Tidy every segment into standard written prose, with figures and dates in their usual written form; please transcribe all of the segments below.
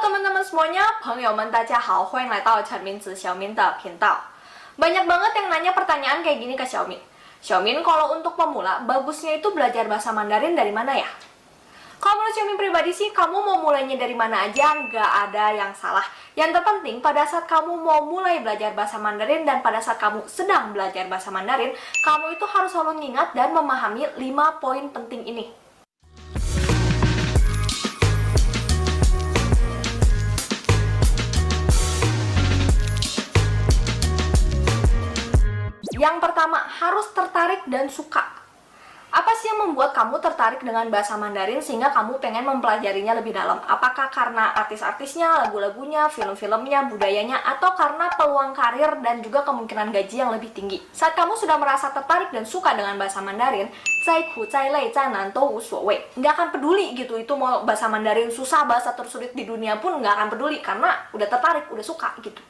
teman-teman semuanya, 朋友们大家好，欢迎来到陈明子小明的频道。Banyak banget yang nanya pertanyaan kayak gini ke Xiaomin. Xiaomin, kalau untuk pemula, bagusnya itu belajar bahasa Mandarin dari mana ya? Kalau menurut Xiaomin pribadi sih, kamu mau mulainya dari mana aja, nggak ada yang salah. Yang terpenting, pada saat kamu mau mulai belajar bahasa Mandarin dan pada saat kamu sedang belajar bahasa Mandarin, kamu itu harus selalu mengingat dan memahami 5 poin penting ini. Yang pertama, harus tertarik dan suka. Apa sih yang membuat kamu tertarik dengan bahasa Mandarin sehingga kamu pengen mempelajarinya lebih dalam? Apakah karena artis-artisnya, lagu-lagunya, film-filmnya, budayanya, atau karena peluang karir dan juga kemungkinan gaji yang lebih tinggi? Saat kamu sudah merasa tertarik dan suka dengan bahasa Mandarin, zai ku zai lei zai nan dou wu suo wei. Nggak akan peduli gitu, itu mau bahasa Mandarin susah, bahasa tersulit di dunia pun nggak akan peduli karena udah tertarik, udah suka gitu.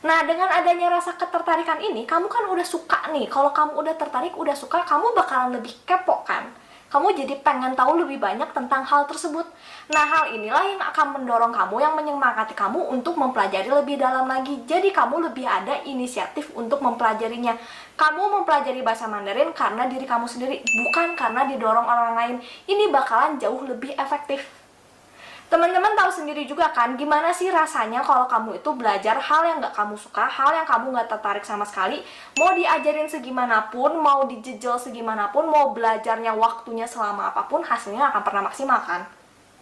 Nah, dengan adanya rasa ketertarikan ini, kamu kan udah suka nih. Kalau kamu udah tertarik, udah suka, kamu bakalan lebih kepo kan? Kamu jadi pengen tahu lebih banyak tentang hal tersebut. Nah, hal inilah yang akan mendorong kamu, yang menyemangati kamu untuk mempelajari lebih dalam lagi. Jadi, kamu lebih ada inisiatif untuk mempelajarinya. Kamu mempelajari bahasa Mandarin karena diri kamu sendiri, bukan karena didorong orang lain. Ini bakalan jauh lebih efektif. Teman-teman tahu sendiri juga kan, gimana sih rasanya kalau kamu itu belajar hal yang nggak kamu suka, hal yang kamu nggak tertarik sama sekali, mau diajarin segimanapun, mau dijejel segimanapun, mau belajarnya waktunya selama apapun, hasilnya akan pernah maksimal kan?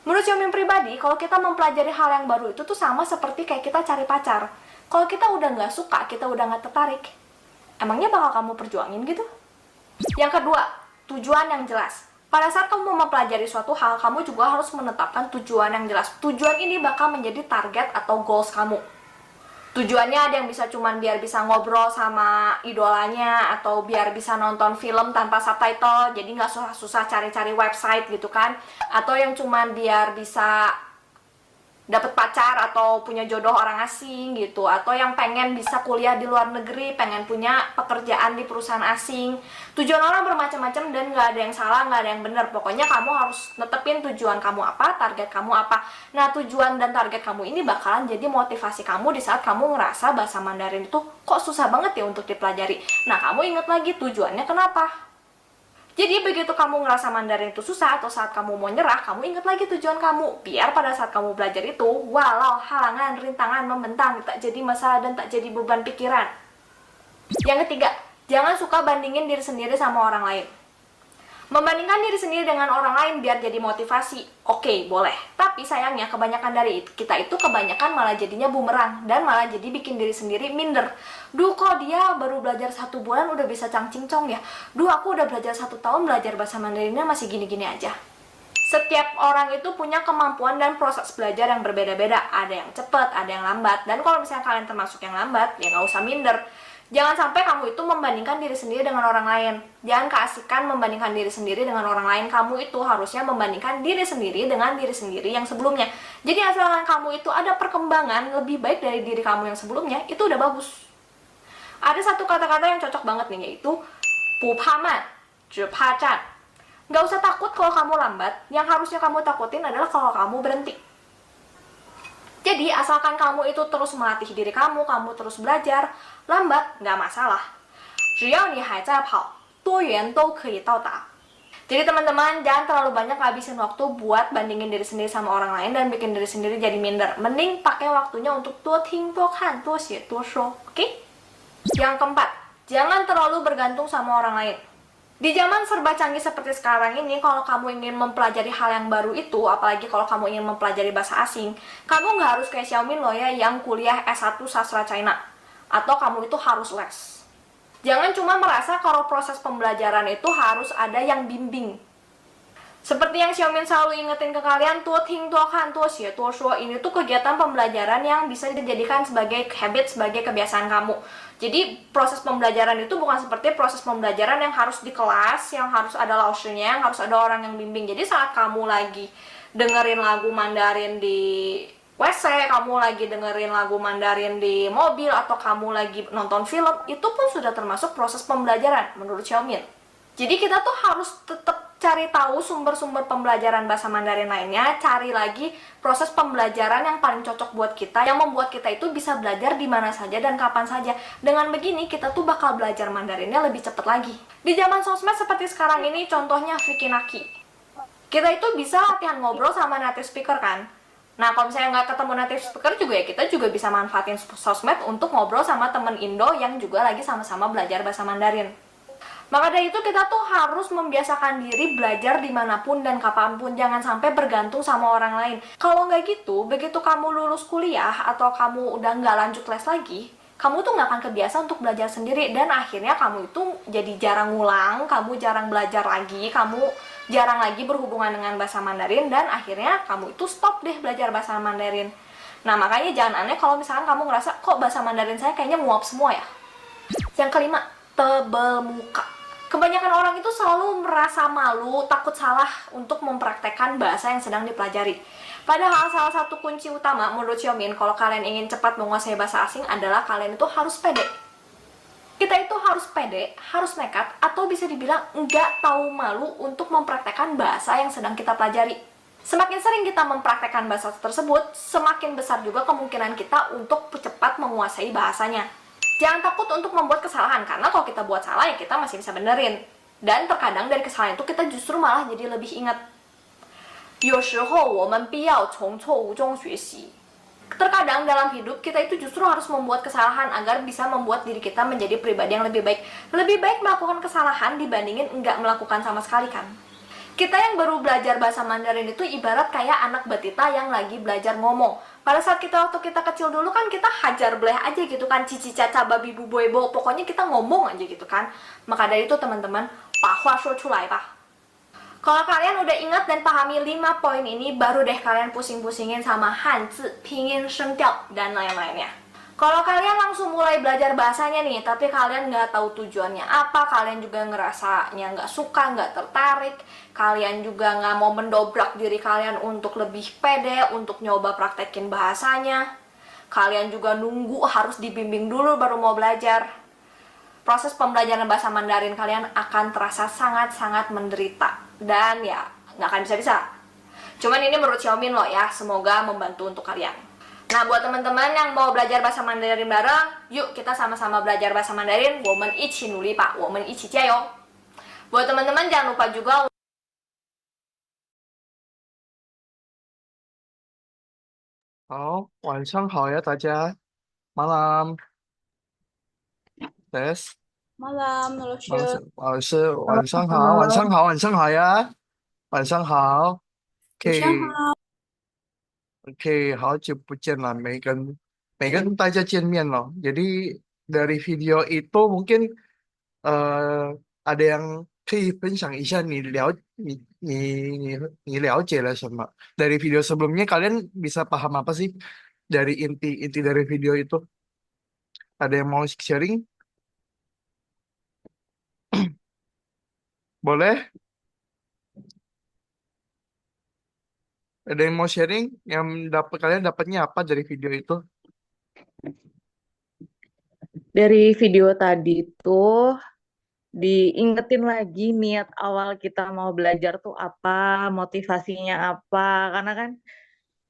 Menurut Xiaomin pribadi, kalau kita mempelajari hal yang baru itu tuh sama seperti kayak kita cari pacar. Kalau kita udah nggak suka, kita udah nggak tertarik, emangnya bakal kamu perjuangin gitu? Yang kedua, tujuan yang jelas. Pada saat kamu mempelajari suatu hal, kamu juga harus menetapkan tujuan yang jelas. Tujuan ini bakal menjadi target atau goals kamu. Tujuannya ada yang bisa cuman biar bisa ngobrol sama idolanya, atau biar bisa nonton film tanpa subtitle, jadi nggak susah-susah cari-cari website gitu kan. Atau yang cuman biar bisa dapat pacar atau punya jodoh orang asing gitu, atau yang pengen bisa kuliah di luar negeri, pengen punya pekerjaan di perusahaan asing. Tujuan orang bermacam-macam dan nggak ada yang salah, nggak ada yang benar. Pokoknya kamu harus netepin tujuan kamu apa, target kamu apa. Nah, tujuan dan target kamu ini bakalan jadi motivasi kamu di saat kamu ngerasa bahasa Mandarin itu kok susah banget ya untuk dipelajari. Nah, kamu ingat lagi tujuannya kenapa. Jadi begitu kamu ngerasa Mandarin itu susah atau saat kamu mau nyerah, kamu ingat lagi tujuan kamu. Biar pada saat kamu belajar itu, walau halangan, rintangan, membentang, tak jadi masalah dan tak jadi beban pikiran. Yang ketiga, jangan suka bandingin diri sendiri sama orang lain. Membandingkan diri sendiri dengan orang lain biar jadi motivasi, oke, boleh. Tapi sayangnya kebanyakan dari kita itu kebanyakan malah jadinya bumerang dan malah jadi bikin diri sendiri minder. Duh, kok dia baru belajar 1 bulan udah bisa cangcingcong ya? Duh, aku udah belajar 1 tahun belajar bahasa Mandarinnya masih gini-gini aja. Setiap orang itu punya kemampuan dan proses belajar yang berbeda-beda. Ada yang cepat, ada yang lambat. Dan kalau misalnya kalian termasuk yang lambat, ya nggak usah minder. Jangan sampai kamu itu membandingkan diri sendiri dengan orang lain. Jangan keasikan membandingkan diri sendiri dengan orang lain. Kamu itu harusnya membandingkan diri sendiri dengan diri sendiri yang sebelumnya. Jadi asalkan kamu itu ada perkembangan lebih baik dari diri kamu yang sebelumnya, itu udah bagus. Ada satu kata-kata yang cocok banget nih, yaitu bu paman, zhi pa zhan. Nggak usah takut kalau kamu lambat. Yang harusnya kamu takutin adalah kalau kamu berhenti. Jadi, asalkan kamu itu terus melatih diri kamu terus belajar, lambat, nggak masalah. 只要你还在跑，多远都可以到达。Jadi teman-teman, jangan terlalu banyak ngabisin waktu buat bandingin diri sendiri sama orang lain dan bikin diri sendiri jadi minder. Mending pakai waktunya untuk 多听多看多写多说, oke? Yang keempat, jangan terlalu bergantung sama orang lain. Di zaman serba canggih seperti sekarang ini, kalau kamu ingin mempelajari hal yang baru itu, apalagi kalau kamu ingin mempelajari bahasa asing, kamu nggak harus kayak Xiaomin loh ya, yang kuliah S1 sastra China. Atau kamu itu harus les. Jangan cuma merasa kalau proses pembelajaran itu harus ada yang bimbing. Seperti yang Xiaomin selalu ingetin ke kalian, 多听多看多写多说, ini tuh kegiatan pembelajaran yang bisa dijadikan sebagai habit, sebagai kebiasaan kamu. Jadi proses pembelajaran itu bukan seperti proses pembelajaran yang harus di kelas, yang harus ada laoshnya, yang harus ada orang yang bimbing. Jadi saat kamu lagi dengerin lagu Mandarin di WC, kamu lagi dengerin lagu Mandarin di mobil, atau kamu lagi nonton film, itu pun sudah termasuk proses pembelajaran menurut Xiaomin. Jadi kita tuh harus tetap cari tahu sumber-sumber pembelajaran bahasa Mandarin lainnya, cari lagi proses pembelajaran yang paling cocok buat kita, yang membuat kita itu bisa belajar di mana saja dan kapan saja. Dengan begini, kita tuh bakal belajar Mandarinnya lebih cepat lagi. Di zaman sosmed seperti sekarang ini, contohnya Vikinaki. Kita itu bisa latihan ngobrol sama native speaker kan? Nah, kalau misalnya nggak ketemu native speaker juga ya, kita juga bisa manfaatin sosmed untuk ngobrol sama temen Indo yang juga lagi sama-sama belajar bahasa Mandarin. Maka dari itu kita tuh harus membiasakan diri belajar dimanapun dan kapanpun. Jangan sampai bergantung sama orang lain. Kalau nggak gitu, begitu kamu lulus kuliah atau kamu udah nggak lanjut les lagi, kamu tuh nggak akan kebiasa untuk belajar sendiri. Dan akhirnya kamu itu jadi jarang ngulang, kamu jarang belajar lagi, kamu jarang lagi berhubungan dengan bahasa Mandarin. Dan akhirnya kamu itu stop deh belajar bahasa Mandarin. Nah, makanya jangan aneh kalau misalkan kamu ngerasa, kok bahasa Mandarin saya kayaknya nguap semua ya. Yang kelima, tebel muka. Kebanyakan orang itu selalu merasa malu, takut salah untuk mempraktekkan bahasa yang sedang dipelajari. Padahal salah satu kunci utama menurut Xiaomin kalau kalian ingin cepat menguasai bahasa asing adalah kalian itu harus pede. Kita itu harus pede, harus nekat, atau bisa dibilang nggak tahu malu untuk mempraktekkan bahasa yang sedang kita pelajari. Semakin sering kita mempraktekkan bahasa tersebut, semakin besar juga kemungkinan kita untuk cepat menguasai bahasanya. Jangan takut untuk membuat kesalahan, karena kalau kita buat salah ya kita masih bisa benerin. Dan terkadang dari kesalahan itu kita justru malah jadi lebih ingat. 有时候我们必要从错误中学习. Terkadang dalam hidup kita itu justru harus membuat kesalahan agar bisa membuat diri kita menjadi pribadi yang lebih baik. Lebih baik melakukan kesalahan dibandingin enggak melakukan sama sekali kan. Kita yang baru belajar bahasa Mandarin itu ibarat kayak anak batita yang lagi belajar ngomong. Pada saat waktu kita kecil dulu kan kita hajar bleh aja gitu kan, cici caca babi bu boy bo, pokoknya kita ngomong aja gitu kan. Maka dari itu teman-teman, bahwa shuo culai pak. Kalau kalian udah ingat dan pahami 5 poin ini, baru deh kalian pusing-pusingin sama hanzi, pinyin, shengtiao, dan lain-lainnya. Kalau kalian langsung mulai belajar bahasanya nih, tapi kalian nggak tahu tujuannya apa, kalian juga ngerasanya nggak suka, nggak tertarik, kalian juga nggak mau mendobrak diri kalian untuk lebih pede, untuk nyoba praktekin bahasanya, kalian juga nunggu harus dibimbing dulu baru mau belajar, proses pembelajaran bahasa Mandarin kalian akan terasa sangat-sangat menderita, dan ya nggak akan bisa-bisa. Cuman ini menurut Xiaomin loh ya, semoga membantu untuk kalian. Nah, buat teman-teman yang mau belajar bahasa Mandarin bareng, yuk kita sama-sama belajar bahasa Mandarin. 我们一起努力吧，我们一起加油. Buat teman-teman jangan lupa juga.好，晚上好呀，大家。malam tes Malam, malam Nurul. 老师，晚上好，晚上 Halo. 好，晚上好呀，晚上好。OK 晚上好。OK，好久不见了，没跟大家见面了。Jadi dari video itu mungkin ada yang 可以分享一下你了解了什么? Dari video sebelumnya kalian bisa paham apa sih dari inti dari video itu? Ada yang mau sharing? Boleh? Ada yang mau sharing? Yang kalian dapatnya apa dari video itu? Dari video tadi tuh diingetin lagi niat awal kita mau belajar tuh apa, motivasinya apa. Karena kan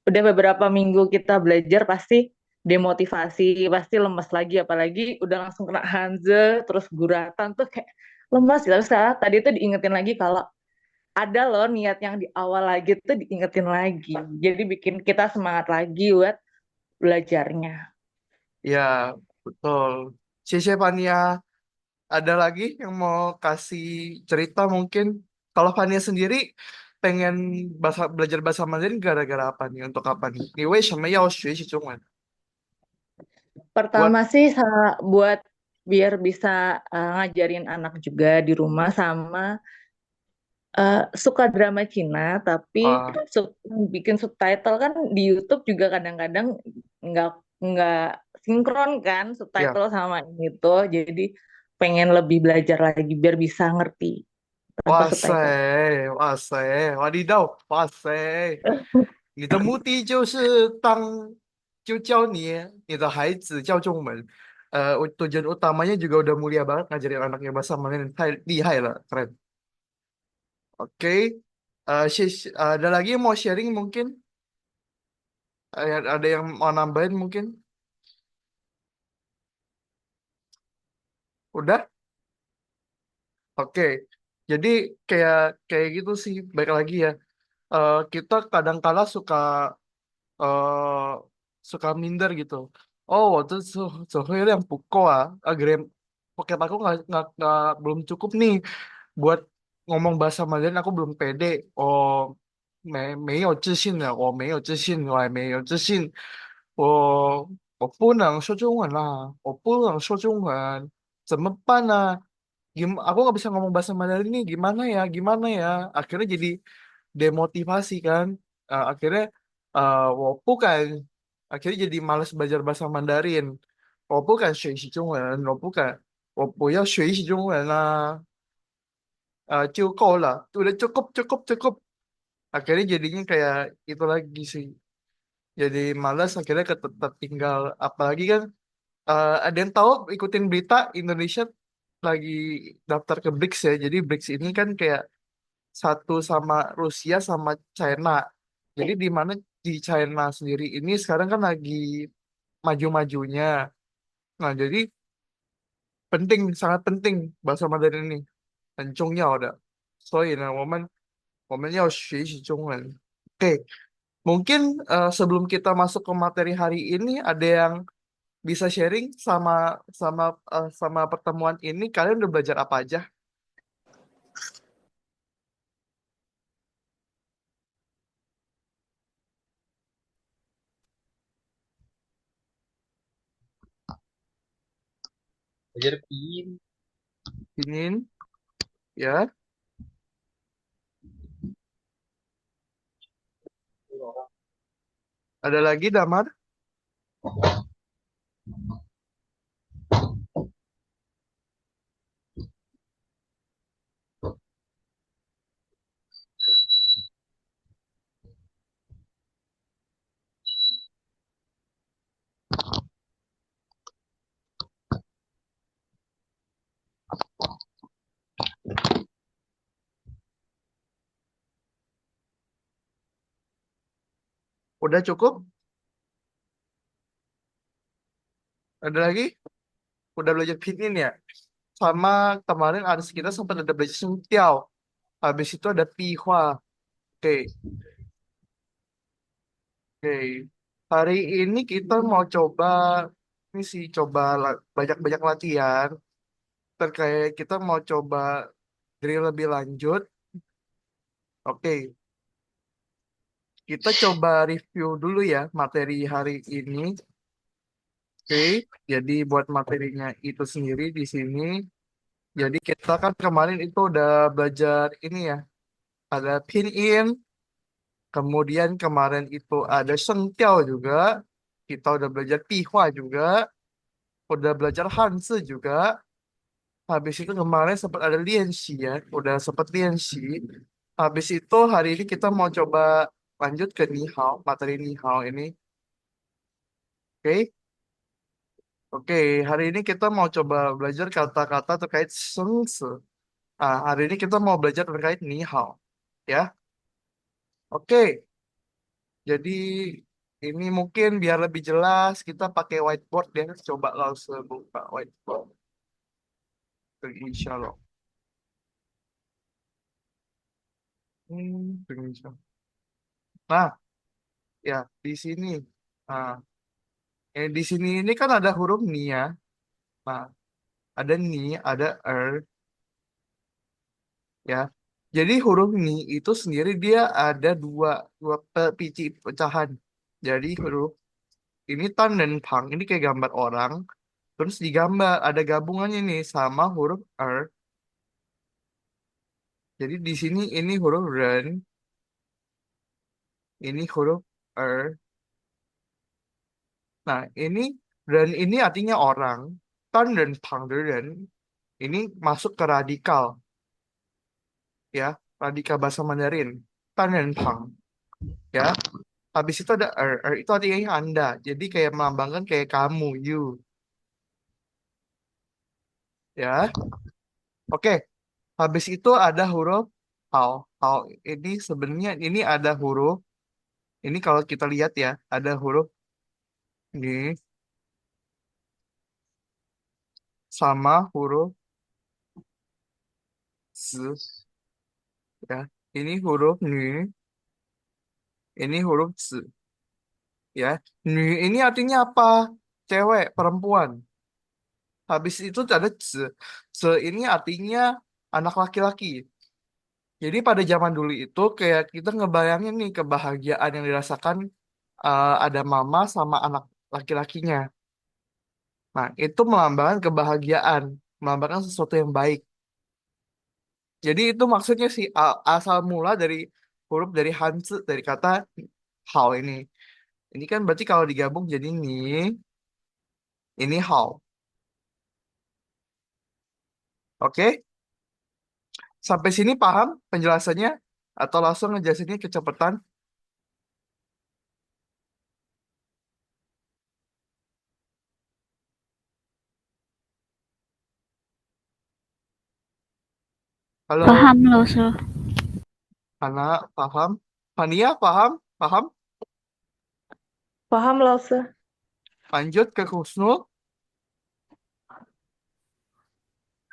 udah beberapa minggu kita belajar pasti demotivasi, pasti lemes lagi. Apalagi udah langsung kena Hanze, terus guratan tuh kayak lemes. Tapi sekarang tadi tuh diingetin lagi kalau ada loh niat yang di awal lagi tuh diingetin lagi. Jadi bikin kita semangat lagi buat belajarnya. Ya, betul. Siapa Fania? Ada lagi yang mau kasih cerita mungkin? Kalau Fania sendiri pengen belajar bahasa Mandarin gara-gara apa nih? Untuk apa nih? 你为什么要学习中文? Buat Pertama sih buat biar bisa ngajarin anak juga di rumah sama suka drama Cina tapi bikin subtitle kan di YouTube juga kadang-kadang nggak nggak sinkron kan ya, subtitle sama ini tuh jadi pengen lebih belajar lagi biar bisa ngerti tanpa 哇 subtitle. 塞，哇塞，哇你到，哇塞，你的目的就是就教你的孩子教中文。Tujuan utamanya juga udah mulia banget ngajarin anaknya bahasa Mandarin.厉害了, keren. Oke. Ada lagi yang mau sharing mungkin? Ada yang mau nambahin mungkin? Udah? Oke. Jadi kayak kayak gitu sih. Baik lagi ya. Kita kadang-kala eh suka minder gitu. Oh, waktu yang pukul pocket aku belum cukup nih buat ngomong bahasa Mandarin. Aku belum pede. Oh, 没有自信的，我没有自信，我没有自信，我我不能说中文啦，我不能说中文，怎么办呢？Aku nggak bisa ngomong bahasa Mandarin ini gimana ya, akhirnya jadi demotivasi kan. Akhirnya wopu kan akhirnya jadi malas belajar bahasa Mandarin. Wopu kan 学习中文 wopu kan 我不要学习中文啦，就够了, udah cukup cukup cukup. Akhirnya jadinya kayak itu lagi sih, jadi malas, akhirnya tertinggal. Apalagi kan ada yang tahu ikutin berita Indonesia lagi daftar ke BRICS ya. Jadi BRICS ini kan kayak satu sama Rusia sama China. Jadi di mana di China sendiri ini sekarang kan lagi maju-majunya. Nah, jadi penting, sangat penting bahasa Mandarin ini. 很重要的。所以呢，我们要学习中文。Oke, mungkin sebelum kita masuk ke materi hari ini, ada yang bisa sharing sama sama sama pertemuan ini, kalian udah belajar apa aja? Belajar pin. Ingin ya? Ada lagi, Damar? Udah cukup? Ada lagi? Udah belajar pinyin ya? Sama kemarin ada kita sempat ada belajar sentiau. Habis itu ada pihwa. Oke, oke. Hari ini kita mau coba ini sih, coba banyak-banyak latihan terkait, kita mau coba drill lebih lanjut. Oke, kita coba review dulu ya materi hari ini. Oke, jadi buat materinya itu sendiri di sini. Jadi kita kan kemarin itu udah belajar ini ya, ada pinyin. Kemudian kemarin itu ada sentiau juga. Kita udah belajar pihwa juga. Udah belajar hanzi juga. Habis itu kemarin sempat ada lianxi ya. Udah sempat lianxi. Habis itu hari ini kita mau coba lanjut ke nihao, materi nihao ini. Oke. Oke, hari ini kita mau coba belajar kata-kata terkait sengse. Hari ini kita mau belajar terkait nihao. Ya. Oke. Jadi ini mungkin biar lebih jelas kita pakai whiteboard ya. Coba langsung buka whiteboard. Insya Allah. Insya Allah. Nah, ya di sini. Nah, di sini ini kan ada huruf ni ya. Nah, ada ni, ada ya. Jadi huruf ni itu sendiri dia ada dua biji pecahan. Jadi huruf ini tan dan pang ini kayak gambar orang. Terus digambar ada gabungannya nih sama huruf Jadi di sini ini huruf ren, ini huruf er. Nah, ini ren ini artinya orang. Tan dan pang de ren ini masuk ke radikal ya, radikal bahasa Mandarin. Tan dan pang ya. Habis itu ada itu artinya Anda. Jadi kayak melambangkan kayak kamu, you ya. Oke, habis itu ada huruf hao. Hao ini sebenarnya ini ada huruf. Ini kalau kita lihat ya, ada huruf ini sama huruf z ya. Ini huruf ini huruf z ya. Nü ini artinya apa? Cewek, perempuan. Habis itu ada z. Z ini artinya anak laki-laki. Jadi pada zaman dulu itu kayak kita ngebayangin nih kebahagiaan yang dirasakan ada mama sama anak laki-lakinya. Nah, itu melambangkan kebahagiaan, melambangkan sesuatu yang baik. Jadi itu maksudnya sih asal mula dari huruf dari Hanzi dari kata hao ini. Ini kan berarti kalau digabung jadi ini hao. Oke? Sampai sini paham penjelasannya atau langsung ngejelasinnya kecepatan? Halo, Paham loh, so. Hana, paham? Fania, paham? Paham? Paham, Lause? Lanjut ke Husnul.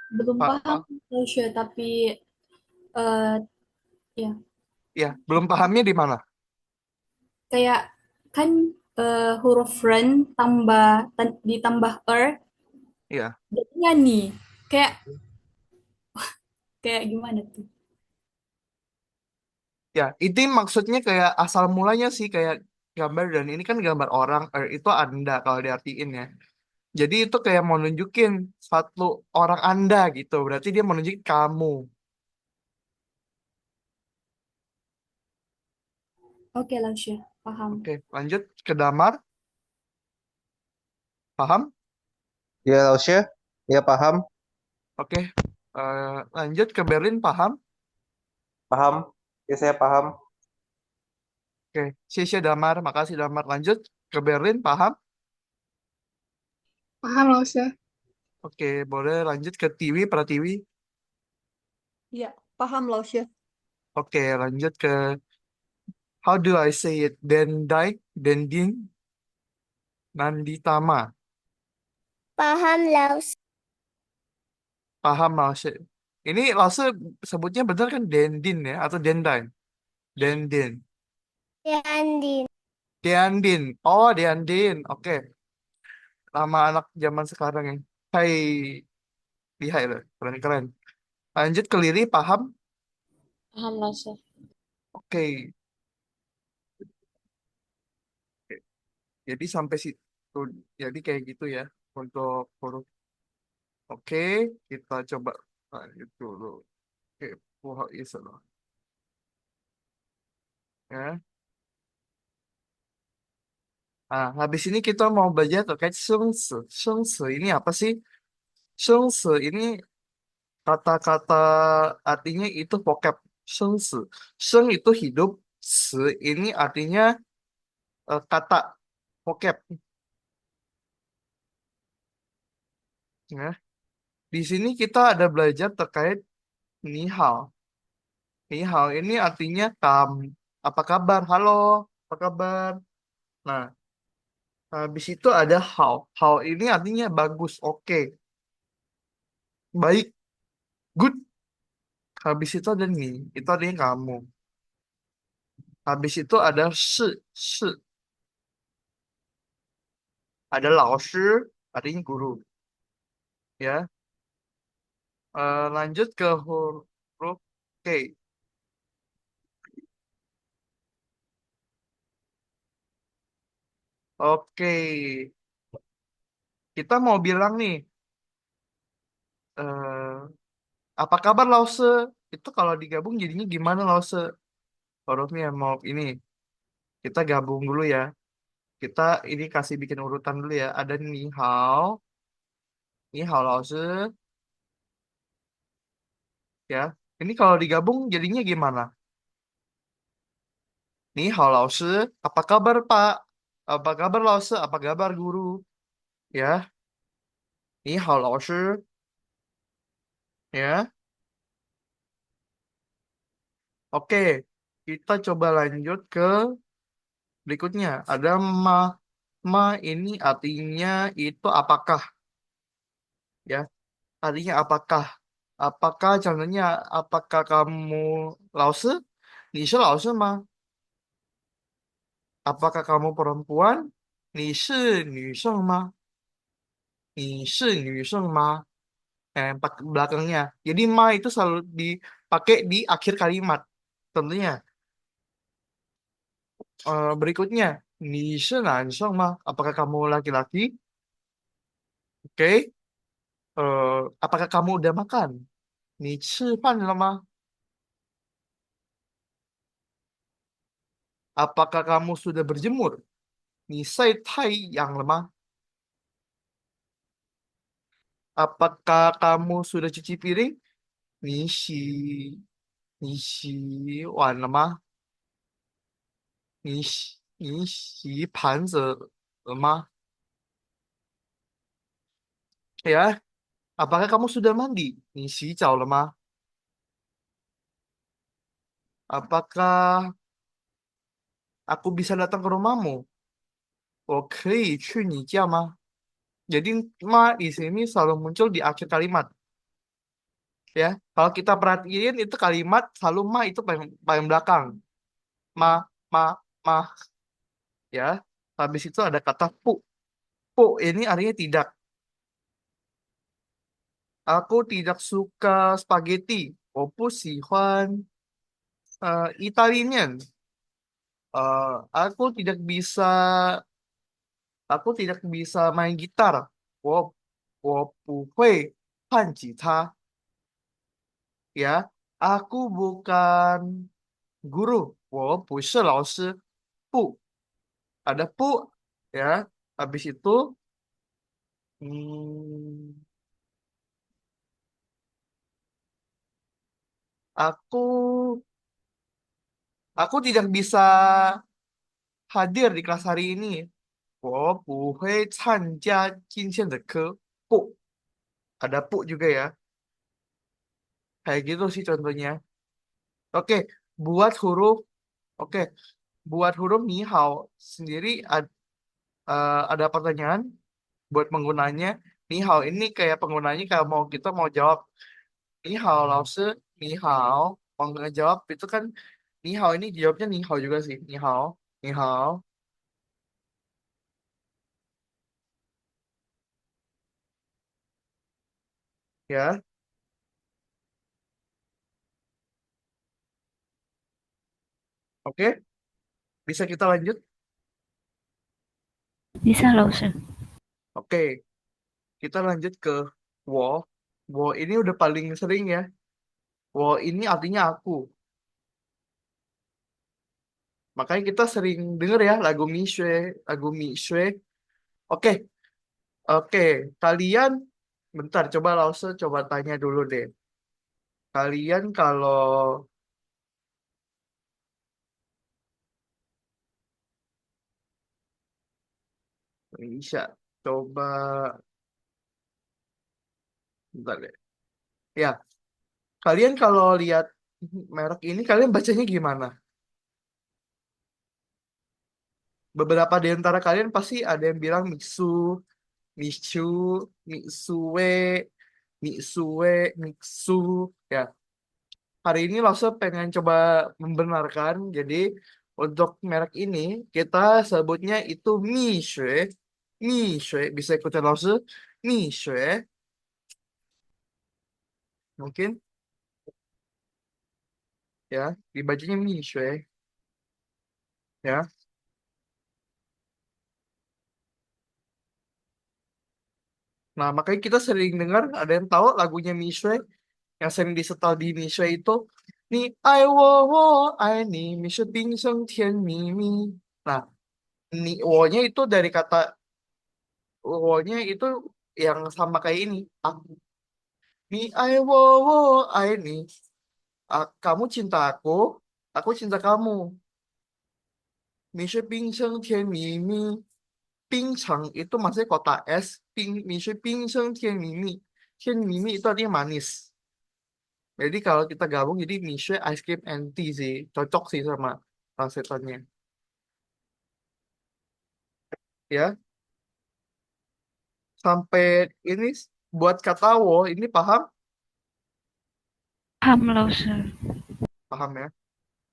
Belum paham Pak, Tasya, tapi eh ya ya, belum pahamnya di mana? kayak kan huruf ren ditambah Ya, jadinya nih kayak kayak gimana tuh? ya, itu maksudnya kayak asal mulanya sih kayak gambar dan ini kan gambar orang, itu Anda kalau diartiin ya. Jadi itu kayak mau nunjukin satu orang Anda gitu. Berarti dia mau nunjukin kamu. Oke Tasya, paham. Oke, lanjut ke Damar. Paham? Ya, Lausya. Ya, paham. Oke. Lanjut ke Berlin. Paham? Paham. Ya, saya paham. Oke. Sisya Damar. Makasih Damar. Lanjut ke Berlin. Paham? Paham loh, Syah. Oke. Boleh lanjut ke Tiwi. Pratiwi. Iya, paham loh, Syah. Oke. Lanjut ke how do I say it? Dendai. Dendin. Nanditama. Paham, Laus. Paham Lause. Ini Lause sebutnya benar kan Dendin ya? Atau Dendai? Dendin. Ya, Andin. Deandin. Oh, Deandin. Oke. Nama anak zaman sekarang yang hai lihai loh. Keren-keren. Lanjut ke Liri, paham? Paham Tasya. Oke. Jadi sampai situ. Jadi kayak gitu ya. Untuk huruf. Oke. Kita coba lanjut dulu. Oke. Puha isa loh. Ya. Nah, habis ini kita mau belajar terkait sengse. Sengse ini apa sih? Sengse ini kata-kata artinya itu vocab. Sengse. Seng itu hidup. Se ini artinya kata vocab. Ya. Di sini kita ada belajar terkait ni hao. Ni hao ini artinya apa kabar? Halo, apa kabar? Nah, habis itu ada hao. Hao ini artinya bagus, oke, baik, good. Habis itu ada ni, itu artinya kamu. Habis itu ada shi, ada lao shi, artinya guru. Ya, lanjut ke huruf K. Oke, kita mau bilang nih, eh, apa kabar Lause? Itu kalau digabung jadinya gimana Lause? Hurufnya mau ini. Kita gabung dulu ya. Kita ini kasih bikin urutan dulu ya. Ada ni hao Lause, ya. Ini kalau digabung jadinya gimana? Ni hao Lause, apa kabar Pak? Apa kabar Lause? Apa kabar guru? Ya, ni hao Lause, ya. Oke, kita coba lanjut ke berikutnya. Ada ma. Ma ini artinya itu apakah, ya. Artinya apakah. Apakah contohnya, apakah kamu 老师? 你是老师吗? Apakah kamu perempuan? 你是女生吗?你是女生吗? Belakangnya. Jadi ma itu selalu dipakai di akhir kalimat. Tentunya. Berikutnya. 你是男生吗? Apakah kamu laki-laki? Oke. Apakah kamu udah makan? 你吃饭了吗? Apakah kamu sudah berjemur? 你晒太阳了吗? Apakah kamu sudah cuci piring? 你洗碗了吗?你洗盘子了吗? Ya, apakah kamu sudah mandi? 你洗澡了吗? Apakah aku bisa datang ke rumahmu? 我可以去你家吗? Jadi ma di sini selalu muncul di akhir kalimat. Ya, kalau kita perhatiin itu kalimat selalu ma itu paling paling belakang. Ma, ma, ma. Ya, habis itu ada kata pu. Pu ini artinya tidak. Aku tidak suka spaghetti. 我不喜欢意大利面. Aku tidak bisa main gitar. 我不会弹吉他. Ya, aku bukan guru. 我不是老师. Pu. Ada pu. Ya, habis itu hmm, aku tidak bisa hadir di kelas hari ini. 我不会参加今天的课. Pu. Ada pu juga ya. Kayak gitu sih contohnya. Oke, buat huruf. Oke, buat huruf ni hao sendiri ada pertanyaan buat penggunanya. Ni hao ini kayak penggunanya kalau kita mau jawab ni hao lause, ni hao. Mau ngejawab itu kan ni hao ini jawabnya ni hao juga sih. Ni hao, ni hao. Ya, oke. Bisa kita lanjut? Bisa loh, Ustaz. Oke, kita lanjut ke wo. Wo ini udah paling sering ya. Wo ini artinya aku. Makanya kita sering denger ya lagu Mishwe, lagu Mishwe. Oke, oke. Kalian, bentar, coba Lause, coba tanya dulu deh. Kalian kalau bisa, coba, bentar deh. Ya, kalian kalau lihat merek ini, kalian bacanya gimana? Beberapa di antara kalian pasti ada yang bilang Mitsu, Mitsu, Mitsue, Mitsue, Mitsu. Ya, hari ini Lause pengen coba membenarkan. Jadi untuk merek ini kita sebutnya itu Mishue. Mishue bisa ikutin Lause. Mishue mungkin ya dibacanya Mishue ya. Nah, makanya kita sering dengar ada yang tahu lagunya Mishue yang sering disetel di Mishue itu ni ai wo ai ni Mishue bing sheng tian mi mi. Nah, ni wo-nya itu dari kata wo-nya itu yang sama kayak ini. Aku. Ni ai wo ai ni. Kamu cinta aku cinta kamu. Mishue bing sheng tian mi mi. Pincang itu maksudnya kota es. Mishue bing sheng tian mi mi. Tian mi mi itu artinya manis. Jadi kalau kita gabung jadi Misha ice cream and tea sih. Cocok sih sama translatornya. Ya, sampai ini buat kata wo ini paham? Paham, Lause. Paham ya.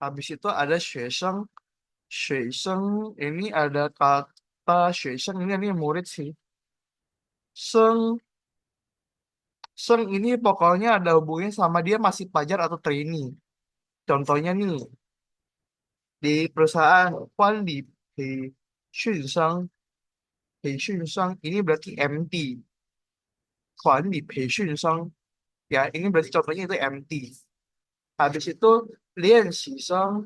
Habis itu ada 学生 ini ada kata 学生 ini murid sih. Seng Seng ini pokoknya ada hubungannya sama dia masih pelajar atau trainee. Contohnya nih, di perusahaan Huan Li Pei Shun Shang, Pei Shun Shang ini berarti MT. Huan Li Pei Shun Shang, ya ini berarti contohnya itu MT. Habis itu Lian Xi Shang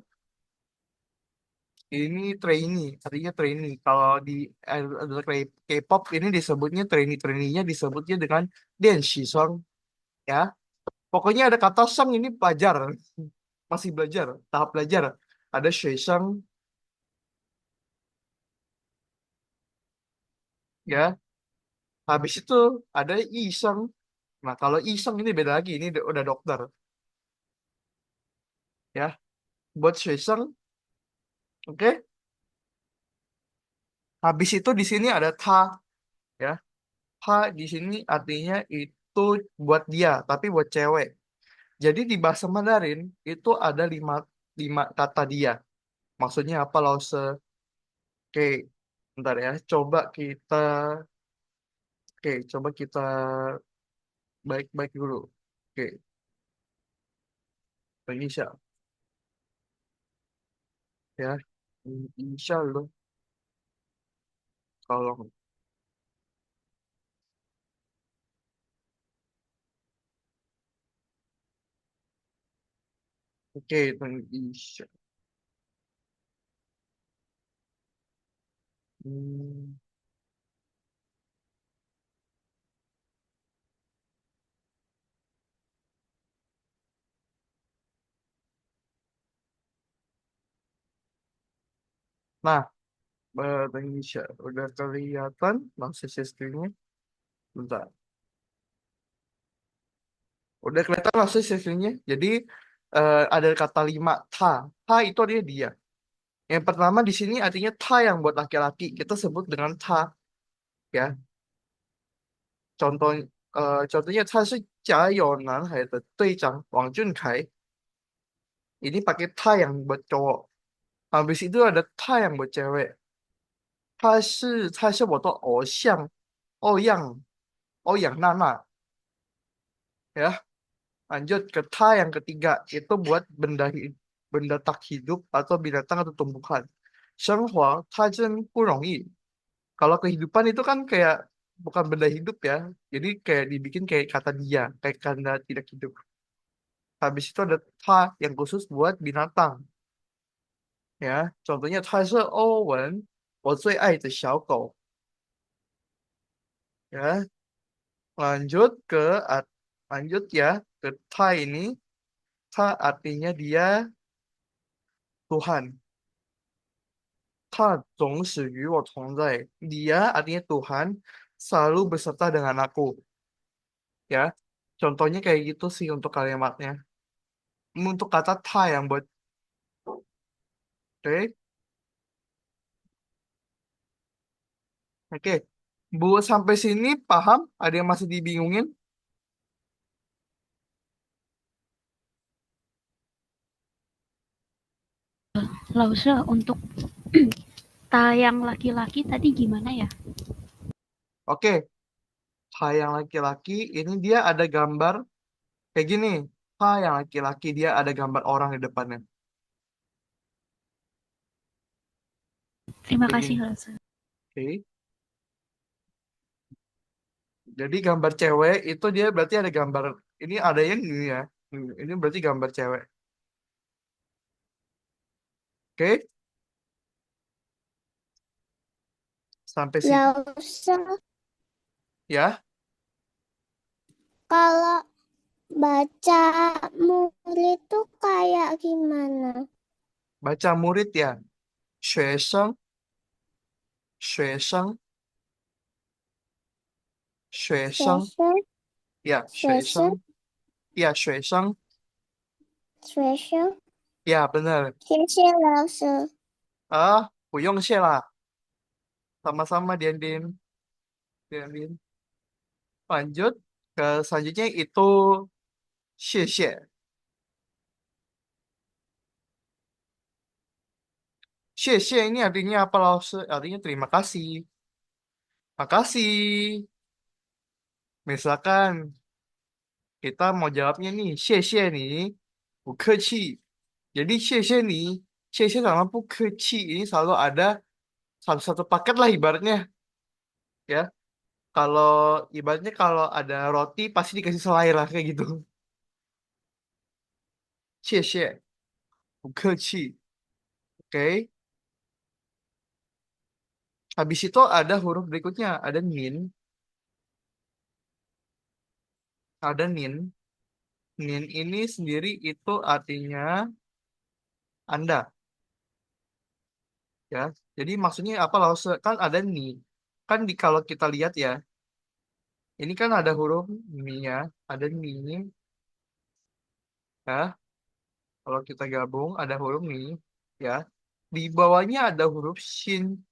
ini trainee, artinya trainee. Kalau di idol K-pop ini disebutnya trainee-trainee-nya disebutnya dengan Lian Xi Shang, ya. Pokoknya ada kata Shang ini pelajar, masih belajar, tahap belajar. Ada Shui Shang, ya. Habis itu ada Iseng. Nah, kalau Iseng ini beda lagi, ini udah dokter, ya. Buat Iseng, oke. Habis itu di sini ada Ta, ya. Ta di sini artinya itu buat dia, tapi buat cewek. Jadi di bahasa Mandarin itu ada lima kata dia. Maksudnya apa, Lause? Oke, bentar ya. Coba kita baik-baik dulu. Oke, Indonesia, ya. Insya Allah, kalau oke, Indonesia. Hmm. Nah, Indonesia udah kelihatan langsung screen-nya. Bentar. Udah kelihatan langsung screen-nya. Jadi ada kata lima ta. Ta itu artinya dia. Yang pertama di sini artinya ta yang buat laki-laki. Kita sebut dengan ta, ya. Contoh contohnya ta 是甲有男孩的队长王俊凯. Ini pakai ta yang buat cowok. Habis itu ada ta yang buat cewek. 他是我的偶像，欧阳娜娜, ya. Lanjut ke ta yang ketiga, itu buat benda tak hidup atau binatang atau tumbuhan. 生活它真不容易. Kalau kehidupan itu kan kayak bukan benda hidup ya. Jadi kayak dibikin kayak kata dia, kayak kata tidak hidup. Habis itu ada ta yang khusus buat binatang, ya. Contohnya 它是欧文，我最爱的小狗, ya. Lanjut lanjut ya ke ta ini. Ta artinya dia Tuhan. Ta 总是与我同在. Dia artinya Tuhan selalu beserta dengan aku. Ya, contohnya kayak gitu sih untuk kalimatnya. Untuk kata ta yang buat, oke, oke. Bu sampai sini paham? Ada yang masih dibingungin? Lause, untuk ta yang laki-laki tadi gimana ya? Oke, ta yang laki-laki ini dia ada gambar kayak gini. Ta yang laki-laki dia ada gambar orang di depannya. Terima Kayak kasih, gini. Lause. Oke. Jadi gambar cewek itu dia berarti ada gambar, ini ada yang ini ya. Ini berarti gambar cewek. Oke, sampai sini Lausa, ya. kalau baca murid tuh kayak gimana? Baca murid ya. 学生,学生,学生, Sese, ya, 学 sese, 生, ya, 学生.学生， Ya, benar. 谢谢老师。 Ah, 不用谢啦. Sama-sama, Diandin. Diandin. Lanjut ke selanjutnya itu 谢谢. 谢谢 ini artinya apa, Laos? Artinya terima kasih. Makasih. Misalkan kita mau jawabnya nih, 谢谢你, 不客气. Jadi 谢谢你, 谢谢sama 不客气 ini selalu ada satu-satu paket lah ibaratnya. Ya, kalau ibaratnya kalau ada roti pasti dikasih selai lah kayak gitu. 谢谢, 不客气. Oke. Habis itu ada huruf berikutnya, ada nin, ada nin. Nin ini sendiri itu artinya Anda, ya. Jadi maksudnya apa Lause? Kan ada ni. Kan kalau kita lihat ya, ini kan ada huruf ni ya, ada ni ya. Kalau kita gabung ada huruf ni ya. Di bawahnya ada huruf shin.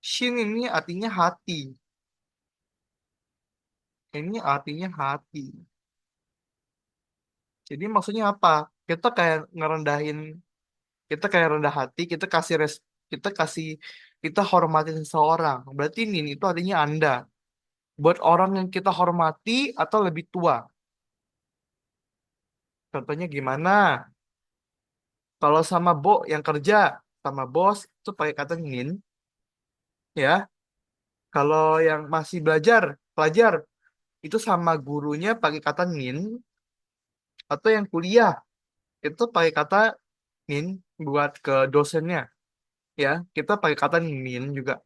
Shin ini artinya hati. Ini artinya hati. Jadi maksudnya apa? Kita kayak ngerendahin, kita kayak rendah hati, kita kasih, kita hormatin seseorang. Berarti nin itu artinya Anda. Buat orang yang kita hormati atau lebih tua. Contohnya gimana? Kalau sama Bo yang kerja, sama bos itu pakai kata nin, ya. Kalau yang masih pelajar itu sama gurunya pakai kata nin, atau yang kuliah itu pakai kata nin buat ke dosennya, ya. Kita pakai kata nin juga.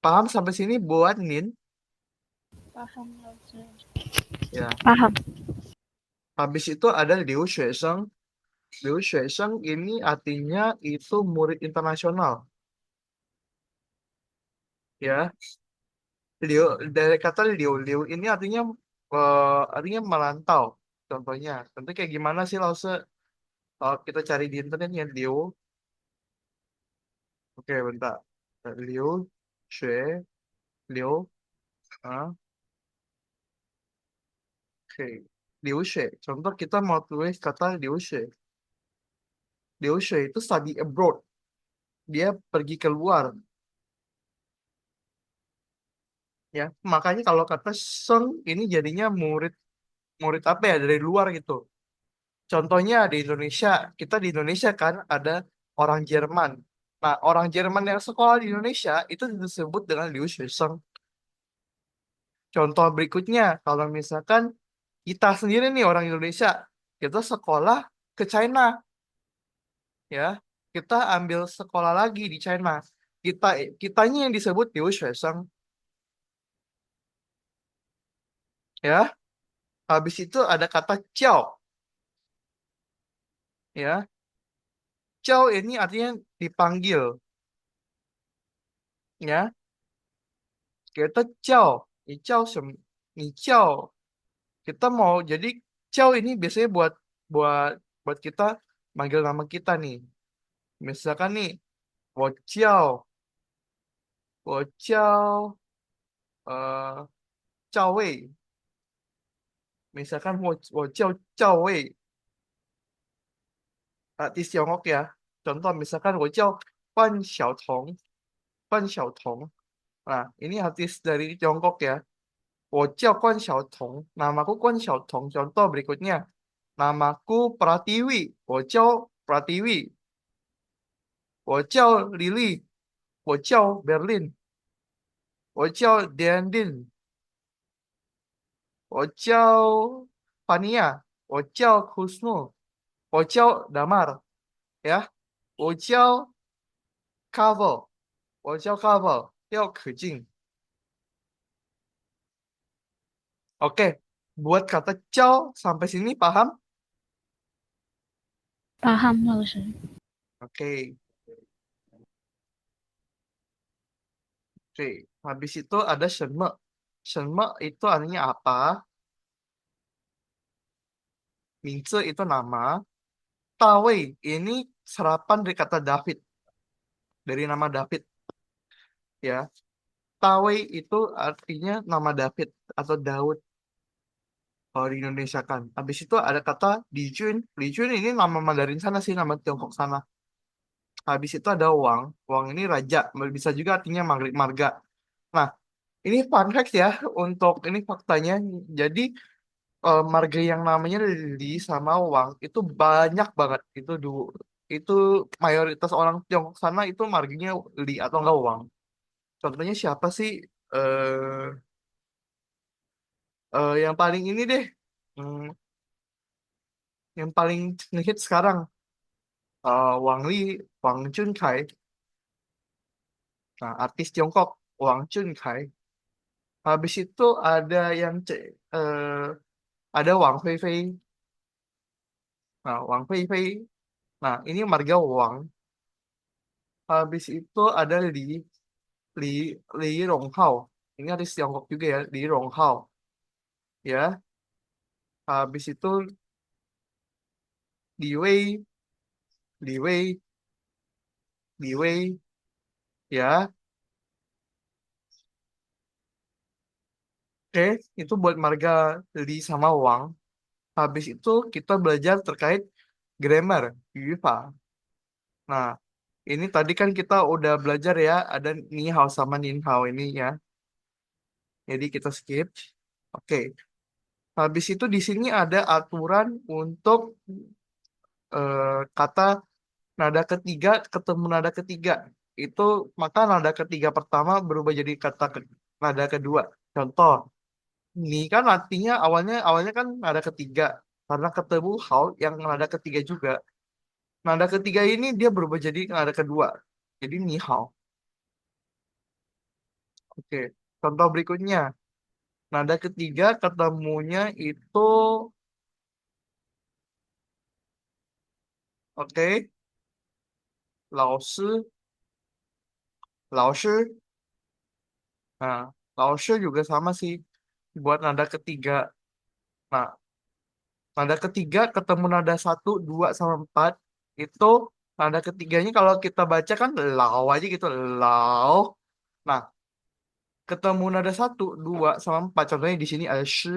Paham sampai sini buat nin? Paham, Lause. Ya. Paham. Habis itu ada Liu Xuesheng. Liu Xuesheng ini artinya itu murid internasional. Ya, Liu dari kata Liu, Liu ini artinya merantau. Contohnya kayak gimana sih Lause? Kita cari di internet ya Liu. Oke, bentar. Liu, Xue, Liu. Ah, oke. Liu Xue. Contoh kita mau tulis kata Liu Xue. Liu Xue itu study abroad. Dia pergi keluar. Ya, makanya kalau kata Seng ini jadinya murid murid apa ya dari luar gitu. Contohnya di Indonesia, kita di Indonesia kan ada orang Jerman. Nah, orang Jerman yang sekolah di Indonesia itu disebut dengan Liu Xueseng. Contoh berikutnya, kalau misalkan kita sendiri nih orang Indonesia, kita sekolah ke China, ya, kita ambil sekolah lagi di China. Kitanya yang disebut Liu Xueseng, ya. Habis itu ada kata Ciao, ya. Ciao ini artinya dipanggil, ya. Kita ciao, ni ciao ni ciao. Kita mau jadi ciao ini biasanya buat buat kita manggil nama kita nih. Misalkan nih, 我叫赵魏. Misalkan 我叫赵魏 artis Tiongkok ya. Contoh misalkan 我叫关晓彤. Nah, ini artis dari Tiongkok ya. 我叫关晓彤. Namaku 关晓彤. Contoh berikutnya. Namaku Pratiwi. 我叫 Pratiwi. 我叫 Lily. 我叫 Berlin. 我叫 Diandin. 我叫 Fania. 我叫 Husnul. 我叫 Damar. Ya. 我叫 Kavel. 我叫 Kavel. 叫可静. Oke. Buat kata ciao sampai sini paham? Paham, Lause. Oke. Oke. Habis itu ada shenme. Shenme itu artinya apa? Mingzi itu nama. Tawei ini serapan dari kata David, dari nama David ya. Tawei itu artinya nama David atau Daud kalau di Indonesia kan. Habis itu ada kata Li Jun. Li Jun ini nama Mandarin sana sih, nama Tiongkok sana. Habis itu ada Wang. Wang ini raja, bisa juga artinya marga. Nah, ini fun fact ya untuk ini faktanya. Jadi marga yang namanya Li sama Wang itu banyak banget. Itu mayoritas orang Tiongkok sana itu marganya Li atau enggak Wang. Contohnya siapa sih? eh yang paling ini deh. Hmm, yang paling ngehit sekarang Wang Li, Wang Junkai. Nah, artis Tiongkok Wang Junkai. Habis itu eh, ada Wang Feifei. Nah, Wang Feifei. Nah, ini marga Wang. Habis itu ada Li, Li Ronghao. Ini artis Tiongkok juga ya, Li Ronghao. Ya, habis itu Li Wei, Li Wei, Li Wei. Ya, oke. Itu buat marga Li sama Wang. Habis itu kita belajar terkait grammar, Yufa. Nah, ini tadi kan kita udah belajar ya, ada ni hao sama nin hao ini ya. Jadi kita skip. Oke. Habis itu di sini ada aturan untuk kata nada ketiga ketemu nada ketiga. Itu maka nada ketiga pertama berubah jadi nada kedua. Contoh, ni kan artinya awalnya awalnya kan nada ketiga karena ketemu hao yang nada ketiga juga. Nada ketiga ini dia berubah jadi nada kedua. Jadi ni hao. Oke. Contoh berikutnya. Nada ketiga ketemunya itu oke. Lao sư, Lao sư. Nah, Lao sư juga sama sih buat nada ketiga. Nah, nada ketiga ketemu nada satu, dua, sama empat itu nada ketiganya kalau kita baca kan lao aja gitu, lao. Nah, ketemu nada satu, dua, sama empat. Contohnya di sini ada shi.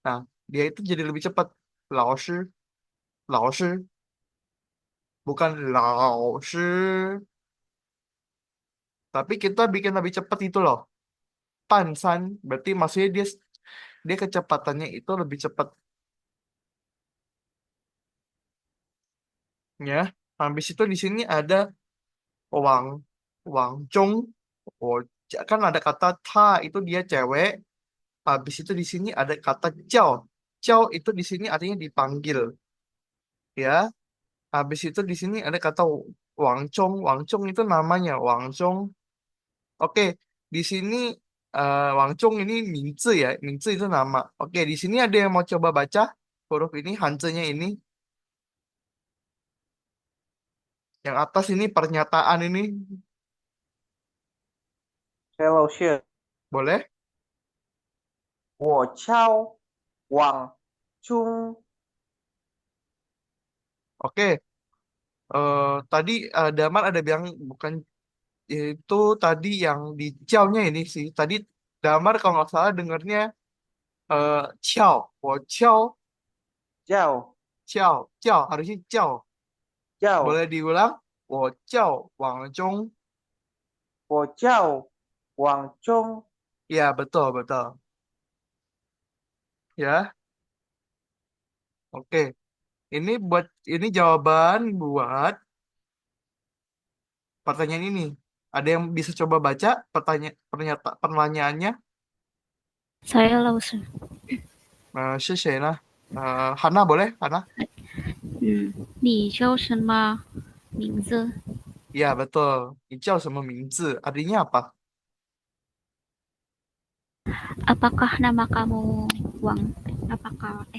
Nah, dia itu jadi lebih cepat. Lao shi, lao shi, bukan lao shi. Tapi kita bikin lebih cepat itu loh. Pansan, berarti maksudnya dia dia kecepatannya itu lebih cepat ya. Habis itu di sini ada Wang Wang Zhong. Oh, kan ada kata ta itu dia cewek. Habis itu di sini ada kata Jiao. Jiao itu di sini artinya dipanggil ya. Habis itu di sini ada kata Wang Chong. Wang Chong itu namanya Wang Chong. Oke, di sini Wang Chong ini Mingzi ya. Mingzi itu nama. Oke, di sini ada yang mau coba baca huruf ini, Hanzenya ini. Yang atas ini pernyataan ini. Saya Lausia. Boleh? 我敲往中 Oke. Tadi Damar ada bilang bukan itu tadi yang di ciao-nya ini sih. Tadi Damar kalau nggak salah dengarnya ciao. Oh, ciao, 叫 ciao, ciao. Harusnya ciao. 叫 Boleh diulang? Oh, ciao, Wang Zhong. 我叫往中 Ya, betul, betul. Ya, oke. Ini jawaban buat pertanyaan ini. Ada yang bisa coba baca pertanyaannya? Saya Lause. Hana boleh? Hana? 你叫什么名字？ Ya, betul. Ijau sama Mingzi. Artinya apa? Apakah nama kamu Wang?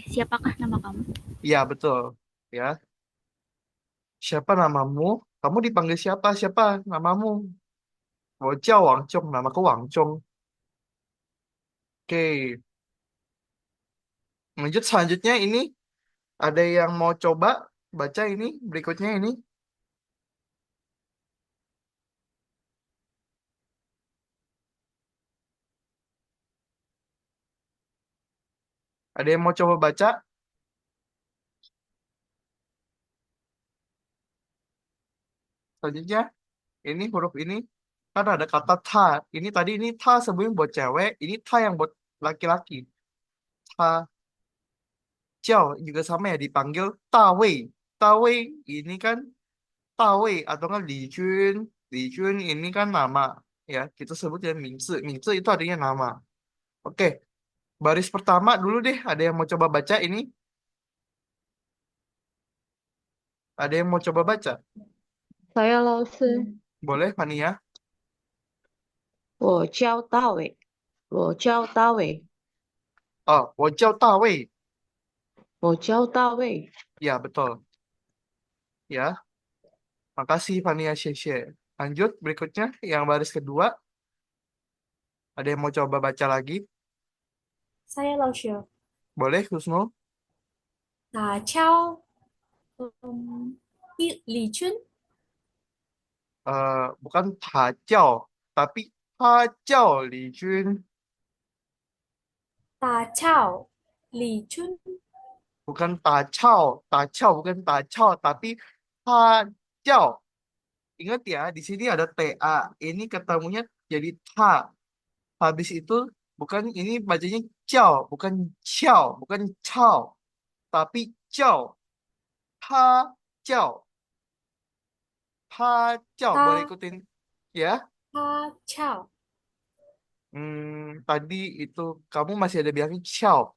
Siapakah nama kamu? Ya, betul. Ya. Siapa namamu? Kamu dipanggil siapa? Siapa namamu? Wang Chong. Namaku Wang Chong. Oke. Lanjut selanjutnya ini Ada yang mau coba baca ini berikutnya ini? Ada yang mau coba baca? Selanjutnya, ini huruf ini kan ada kata ta. Ini tadi ini ta sebelum buat cewek, ini ta yang buat laki-laki. Ta jiao juga sama ya dipanggil ta wei. Ta wei ini kan ta wei atau kan Li Jun. Li Jun ini kan nama ya. Kita sebut ya Mingzi. Mingzi itu artinya nama. Oke, baris pertama dulu deh. Ada yang mau coba baca ini? Ada yang mau coba baca? Saya Lause. Boleh, Fania? 我叫大伟，我叫大伟，Oh, 我叫大卫. 我叫大卫。Ya, betul. Ya, makasih Fania Syesye. Lanjut, berikutnya yang baris kedua. Ada yang mau coba baca lagi? Saya Lausya. Boleh, Husnul? 打敲，李春，Bukan Tajau, tapi Tajau Li Jun. 打敲，李春， Bukan Tacau, Tacau bukan Tacau, tapi Tajau. Ingat ya, di sini ada TA. Ini ketemunya jadi Ta. Habis itu bukan ini bacanya Ciao, bukan Ciao, bukan Ciao, tapi Ciao. Ta Ciao, Ta Ciao. Boleh 他 ikutin ya? 他敲， Tadi itu kamu masih ada bilangnya Ciao.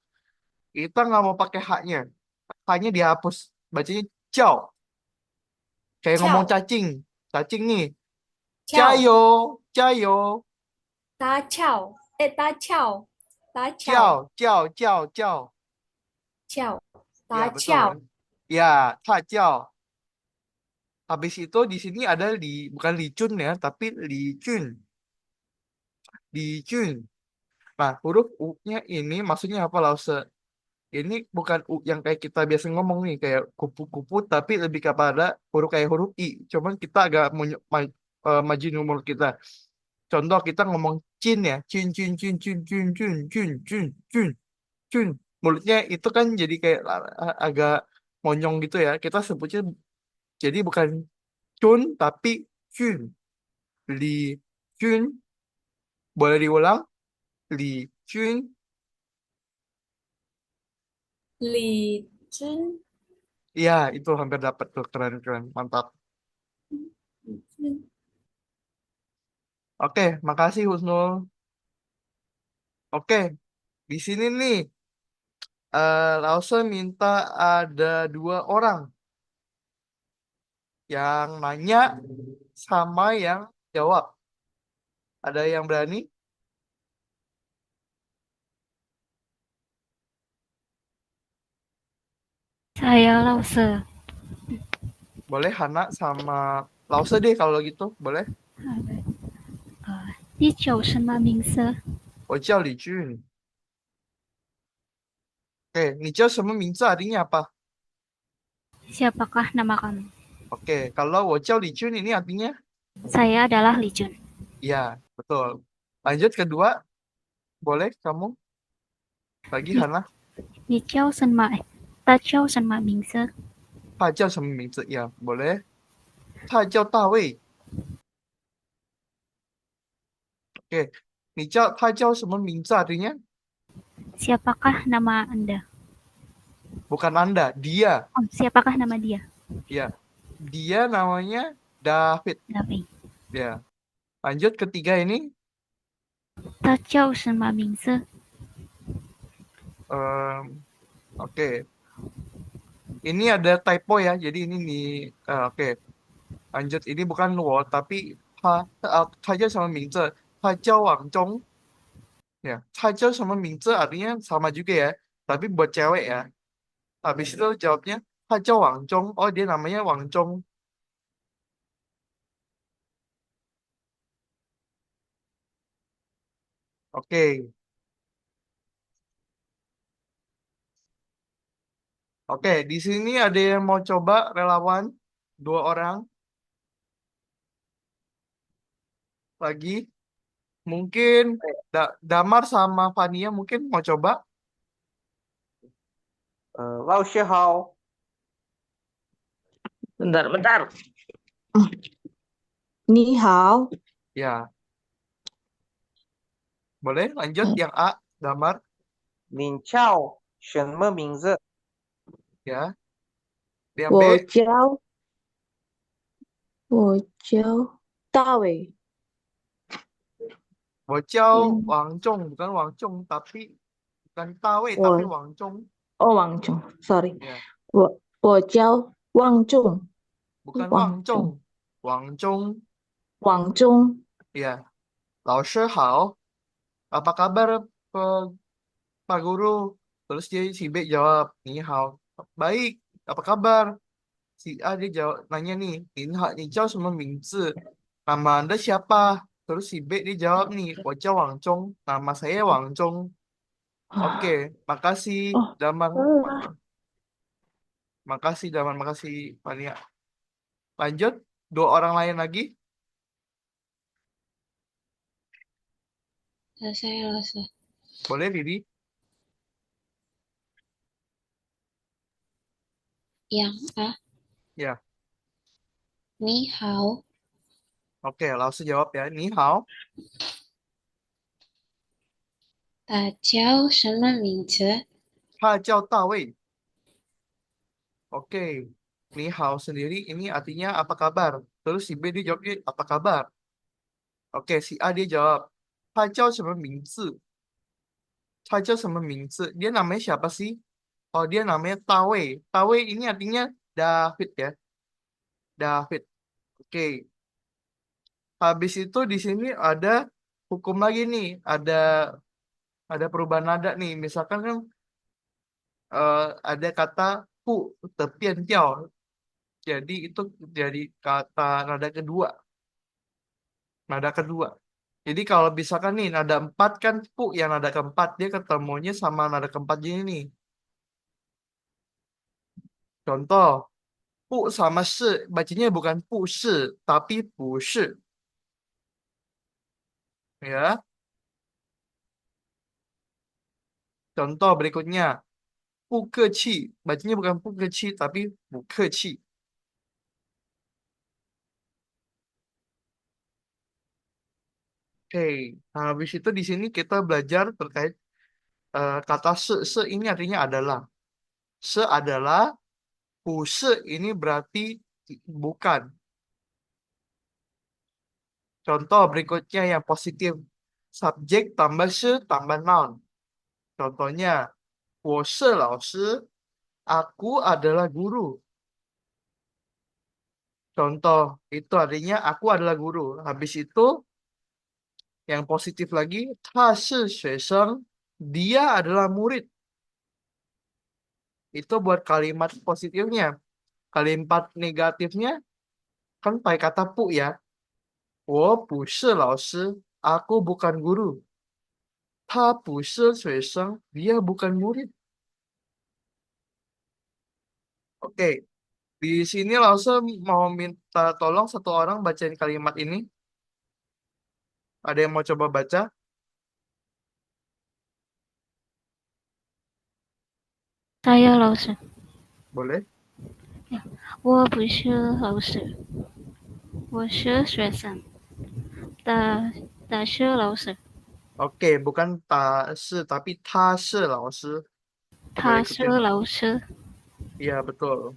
Kita nggak mau pakai haknya. Haknya dihapus. Bacanya Ciao. Kayak ngomong 敲 cacing. Cacing nih. 敲，Jayo, Jayo, 打敲，哎，打敲，打敲， Ciao, Ciao, Ciao, Ciao. 敲， Ya, 打 betul. 敲， Ya, Ta Ciao. Habis itu di sini ada bukan Licun ya, tapi Licun. Licun. Nah, huruf U-nya ini maksudnya apa, Lause? Ini bukan U yang kayak kita biasa ngomong nih, kayak kupu-kupu, tapi lebih kepada huruf kayak huruf I. Cuman kita agak majuin umur kita. Contoh kita ngomong cin ya, cin, cin, cin, cin, cin, cin, cin, cin, cin, cin. Mulutnya itu kan jadi kayak agak monyong gitu ya. Kita sebutnya jadi bukan cun, tapi cun. Li cun. Boleh diulang? Li cun. 李真， Iya, itu hampir dapat tuh. Keren, keren. Mantap. 李真， Oke, makasih Husnul. Oke, di sini nih, Lause minta ada 2 orang yang nanya sama yang jawab. Ada yang berani? Saya Lause. Boleh Hana sama Lause deh kalau gitu, boleh? 你叫什么名字？我叫李俊. Oke, 你叫什么名字 artinya apa? Siapakah nama kamu? Oke, kalau 我叫李俊 ini artinya? Saya adalah Li Jun. Ya, betul. Lanjut kedua, boleh kamu? Lagi 你 Hana. 你叫什么？他叫什么名字？他叫什么名字? Ya, boleh. 他叫大卫. Oke, 他叫什么名字 artinya? Siapakah nama Anda? Bukan Anda, dia. Oh, siapakah nama dia? Ya, dia namanya David. David. Ya, lanjut ketiga ini. 他叫什么名字？ Oke, ini ada typo ya. Jadi ini nih, oke. Lanjut, ini bukan wo, tapi他叫什么名字? 他叫王中. Ya, 他叫什么名字 artinya sama juga ya. Tapi buat cewek ya. Habis itu jawabnya 他叫王中. Oh, dia namanya Wang Zhong. Oke, Oke, di sini ada yang mau coba relawan? Dua orang lagi. Mungkin Damar sama Fania mungkin mau coba. 老师好， Bentar, bentar. Ni hao. Ya, boleh lanjut yang A, Damar. 您叫什么名字？ Ya, yang B, 我叫大伟。 Bocau Yang Wang Zhong, bukan Wang Zhong, tapi bukan Tawe, tapi 我 Wang Zhong. oh Wang Chung, sorry. Ya, 我叫Wang Chung, bukan Wang Wang Zhong, Chung, Wang Zhong. Wang Chung. Ya, 老师好, apa kabar Pak Pak Guru? Terus dia si B jawab, Ni hao. Baik, apa kabar? Si A dia jawab nanya nih, Ni Chao sama Mingzi. Nama Anda siapa? Terus si B dia jawab nih, Wajah Wang Zhong. Nama saya Wang Zhong. Oke, makasih Oh, Damar. salah. Makasih Damar, makasih Fania. Lanjut, dua orang lain lagi. Saya rasa Boleh Didi? yang A, Ya, ni hao, oke, langsung jawab ya. Ni hao. 大叫什么名字？ Ha Jiao Da Wei. Oke, Ni hao sendiri ini artinya apa kabar? Terus si B dia jawabnya apa kabar? Oke, si A dia jawab, Ha Jiao什么名字? Ha Jiao 什么名字? Dia namanya siapa sih? Oh, dia namanya Tawei. Tawei ini artinya David ya. David. Oke. Habis itu di sini ada hukum lagi nih. Ada perubahan nada nih. Misalkan kan ada kata pu, tepian tiao. Jadi itu jadi kata nada kedua. Nada kedua. Jadi kalau misalkan nih nada 4 kan pu yang nada keempat. Dia ketemunya sama nada keempat gini nih. Contoh. Pu sama shi. Bacanya bukan pu shi. Tapi pu shi. Ya. Contoh berikutnya. Pu keci. Bacanya bukan pu keci. Tapi bu keci. Oke. Nah, habis itu di sini kita belajar terkait kata se. Se ini artinya adalah. Se adalah. Pu se ini berarti bukan. Contoh berikutnya yang positif. Subjek tambah se tambah noun. Contohnya. 我是老师. Aku adalah guru. Contoh, itu artinya aku adalah guru. Habis itu, yang positif lagi, 他是学生. Dia adalah murid. Itu buat kalimat positifnya. Kalimat negatifnya, kan pakai kata pu ya. 我不是老师. Aku bukan guru. 他不是学生. Dia bukan murid. Oke, di sini langsung mau minta tolong satu orang bacain kalimat ini. Ada yang mau coba baca? Saya 老师， Boleh? 我不是老师，我是学生。的是老师， Oke, bukan ta se tapi ta se 老师. Boleh 他是 ikutin. 老师。 Iya, betul.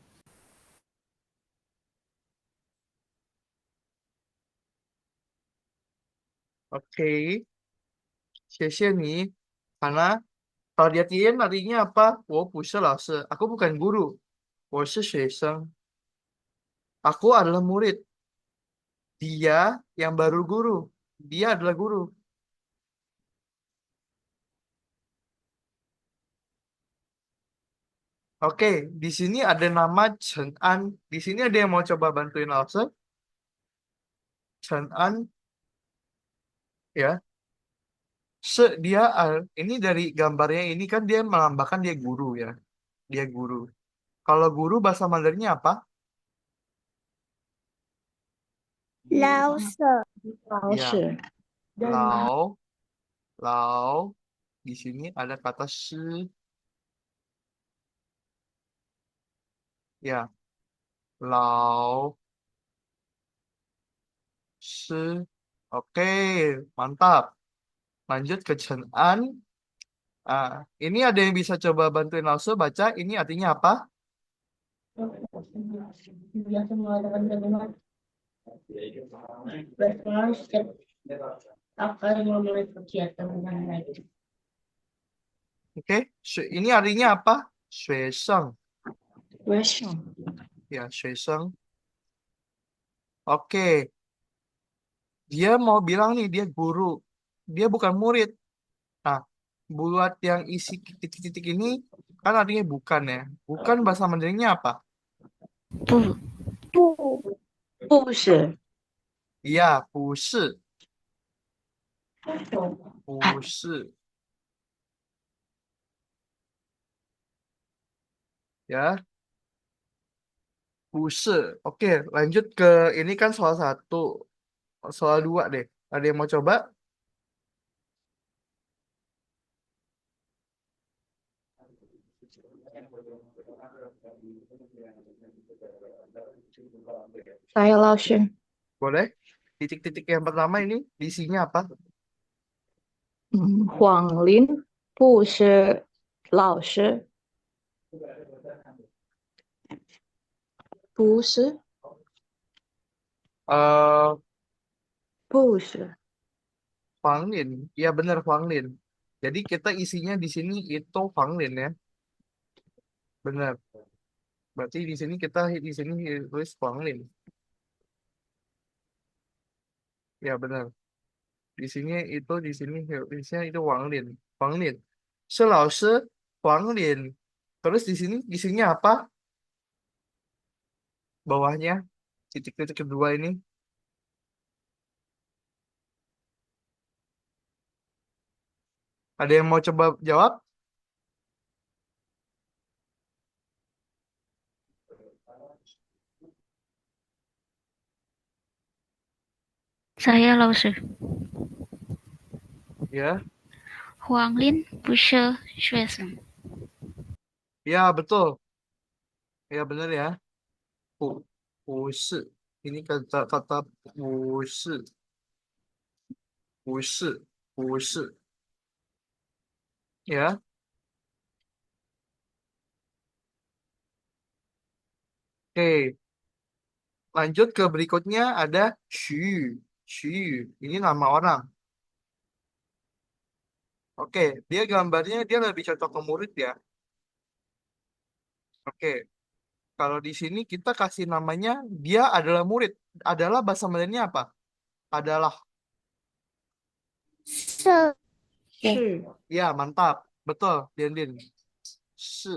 Oke, 谢谢你. Karena kalau dia Tien artinya apa? 我不是老师. Aku bukan guru. 我是学生. Aku adalah murid. Dia yang baru guru. Dia adalah guru. Oke, di sini ada nama Chen An. Di sini ada yang mau coba bantuin Lause? Chen An, ya. Dia ini dari gambarnya ini kan dia melambangkan dia guru ya. Dia guru. Kalau guru bahasa Mandarinnya apa? 老师， Ya, lao, lao. Di sini ada kata shi. Ya, lao, shi. Oke, mantap. Lanjut ke Chen An. Ini ada yang bisa coba bantuin Lause baca. Ini artinya apa? Oke, ini artinya apa? 学生. Ya, 学生. Oke, dia mau bilang nih, dia guru. Dia bukan murid. Nah, buat yang isi titik-titik ini, kan artinya bukan ya. Bukan bahasa Mandarinnya apa? 不不是， Iya, 不是. 不是. Ya, 不是. Oke, lanjut ke ini kan soal 1. Soal 2 deh. Ada yang mau coba? saya 老师， Boleh? Titik-titik yang pertama ini isinya apa? 黄林不是老师，不是， Eh, 不是， Huang Lin. Iya benar Huang Lin. Jadi kita isinya di sini itu Huang Lin ya. Benar. Berarti di sini kita tulis Huang Lin. Ya benar. Di sini tulisnya itu Huang Lin. Huang Lin. 是老师 Huang Lin. Terus di sini isinya apa? Bawahnya titik-titik kedua ini. Ada yang mau coba jawab? saya 老师 Ya. 黄林不是学生 Ya betul. Ya benar ya. 不是. Ini kata 不是. 不是. 不是. Ya. Oke. Lanjut ke berikutnya ada Xu. Xu. Ini nama orang. Oke. Dia gambarnya dia lebih cocok ke murid ya. Oke. Kalau di sini kita kasih namanya dia adalah murid. Adalah bahasa Mandarinnya apa? Adalah. 是 是 Ya, mantap. Betul, Dian Din. Si.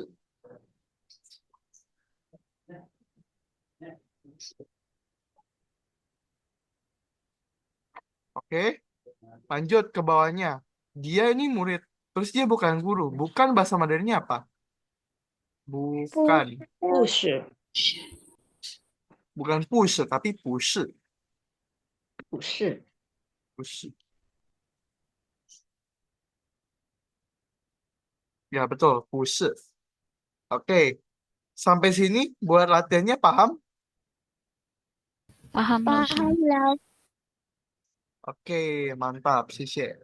Oke. Lanjut ke bawahnya. Dia ini murid. Terus dia bukan guru. Bukan bahasa Mandarinnya apa? Bukan. 不是， Bukan 不是, tapi 不是.不是，不是. Ya, betul. 不是. Oke. Sampai sini buat latihannya paham? paham 老师 paham 了， Oke, mantap. 谢谢.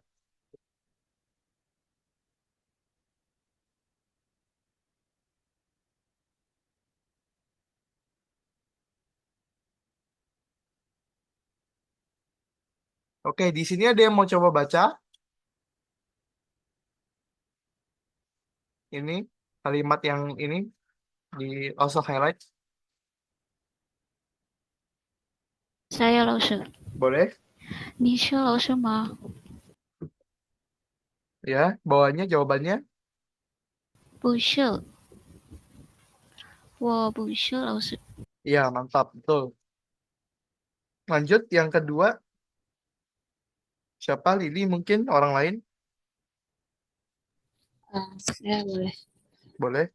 Oke, di sini ada yang mau coba baca? Ini kalimat yang ini di also highlight. saya 老师 Boleh? 你是老师吗 Ya, bawahnya jawabannya. 不是我不是老师 Iya, mantap. Betul. Lanjut yang kedua. Siapa? Lili mungkin? Orang lain? saya boleh. Boleh.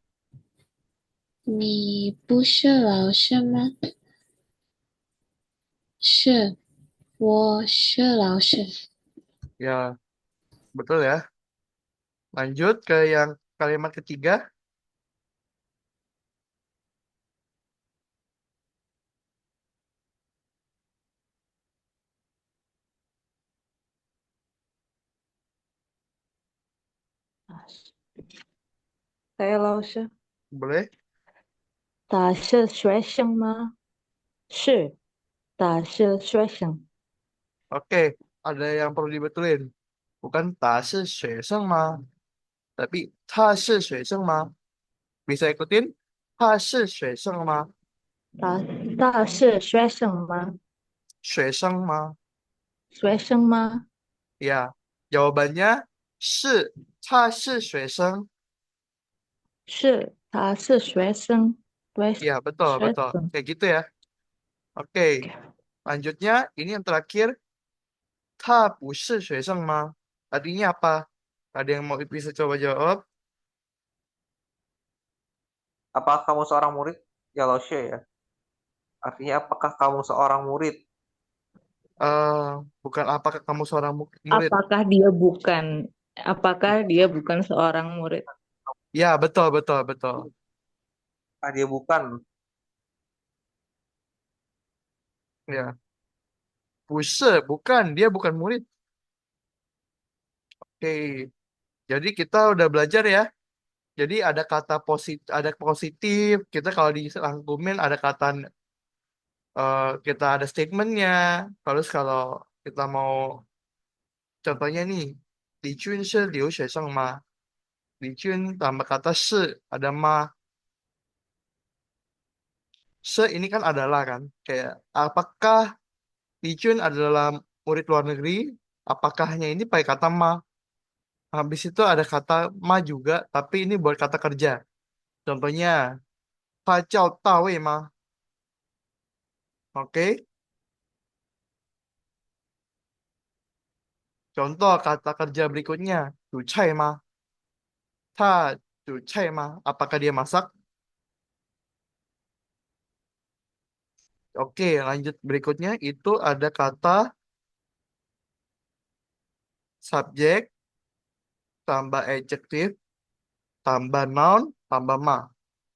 你不是老师吗？是，我是老师。Ya, betul ya. Lanjut ke yang kalimat ketiga. saya 老师， Boleh? 他是学生吗？是，他是学生。 Oke, ada yang perlu dibetulin. Bukan 他是学生吗? Tapi 他是学生吗? Bisa ikutin? 他是学生吗?他是学生吗？学生吗? 学生吗？ Ya, jawabannya 是，他是学生。是，他是学生。对，Ya, betul, 学 betul. 生。 Kayak gitu ya. Oke, lanjutnya ini yang terakhir. 他不是学生吗? Artinya apa? Ada yang mau bisa coba jawab? Apakah kamu seorang murid? Ya, Laushe ya. Artinya apakah kamu seorang murid? Eh, bukan apakah kamu seorang murid? Apakah dia bukan? Apakah dia bukan seorang murid? Ya, betul, betul, betul. Ah, dia bukan. Ya, 不是, bukan, dia bukan murid. Oke, jadi kita udah belajar ya. Jadi ada kata positif, ada positif. Kita kalau dirangkumin ada kata kita ada statementnya. Terus kalau kita mau contohnya nih, Li Jun是留学生吗? Li Jun tambah kata 是, ada ma. Se ini kan adalah kan. Kayak apakah Li Jun adalah murid luar negeri? Apakahnya ini pakai kata ma. Habis itu ada kata ma juga, tapi ini buat kata kerja. Contohnya, 他叫大卫吗? Oke. Contoh kata kerja berikutnya, 煮菜吗? 他煮菜吗? Apakah dia masak? Oke, lanjut berikutnya itu ada kata subjek tambah adjektif tambah noun tambah ma.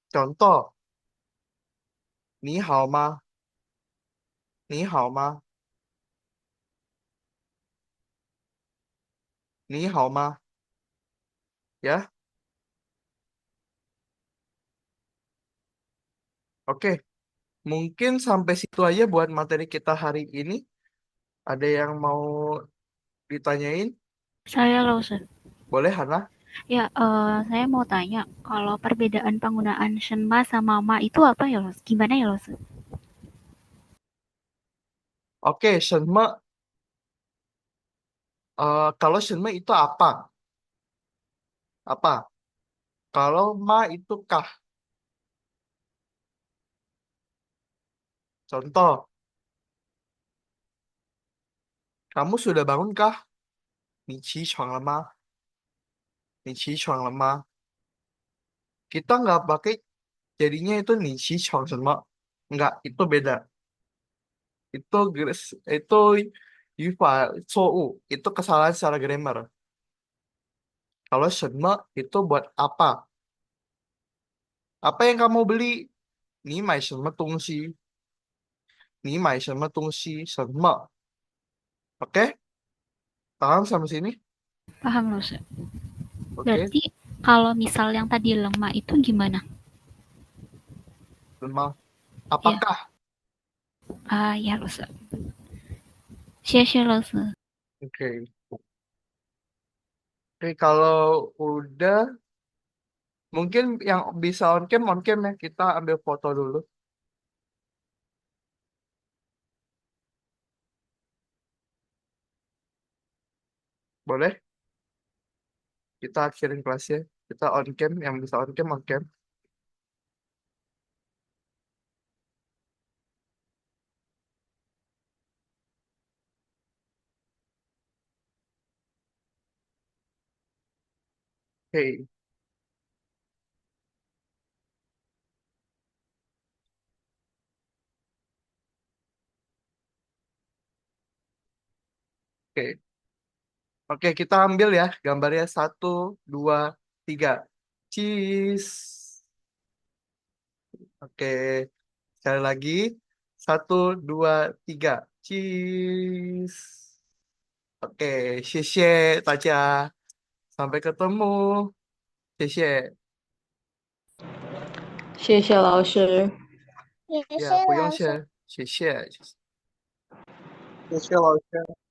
Contoh, 你好吗?你好吗?你好吗? Ya, oke. Mungkin sampai situ aja buat materi kita hari ini. Ada yang mau ditanyain? Saya Lause. Boleh, Hana? Ya, saya mau tanya, kalau perbedaan penggunaan shenma sama ma itu apa ya, Los? Gimana ya, Los? Oke, shenme. Kalau shenme itu apa? Apa? Kalau ma itu kah? Contoh, kamu sudah bangun kah? 你起床了吗? 你起床了吗? Kita nggak pakai jadinya itu 你起床什么? Nggak, itu beda. Itu yufa 错误, itu kesalahan secara grammar. Kalau 什么 itu buat apa? Apa yang kamu beli? 你买什么东西?你买什么东西?什么? Oke? Paham sampai sini? Paham, Los? Oke. Berarti kalau misal yang tadi lemah itu gimana? Lemah. Ya, Apakah? ya, Los. 谢谢 Los. Oke. Oke, kalau udah mungkin yang bisa on cam ya. Kita ambil foto dulu. Boleh? Kita akhirin kelasnya. Kita on cam, yang bisa on cam, on cam. Oke. Oke. Oke, kita ambil ya gambarnya. 1, 2, 3. Cheese. Oke. Sekali lagi. 1, 2, 3. Cheese. Oke. 谢谢 大家. Sampai ketemu. 谢谢. 谢谢老师。谢谢 Ya, 不用老师。谢。谢谢。谢谢老师。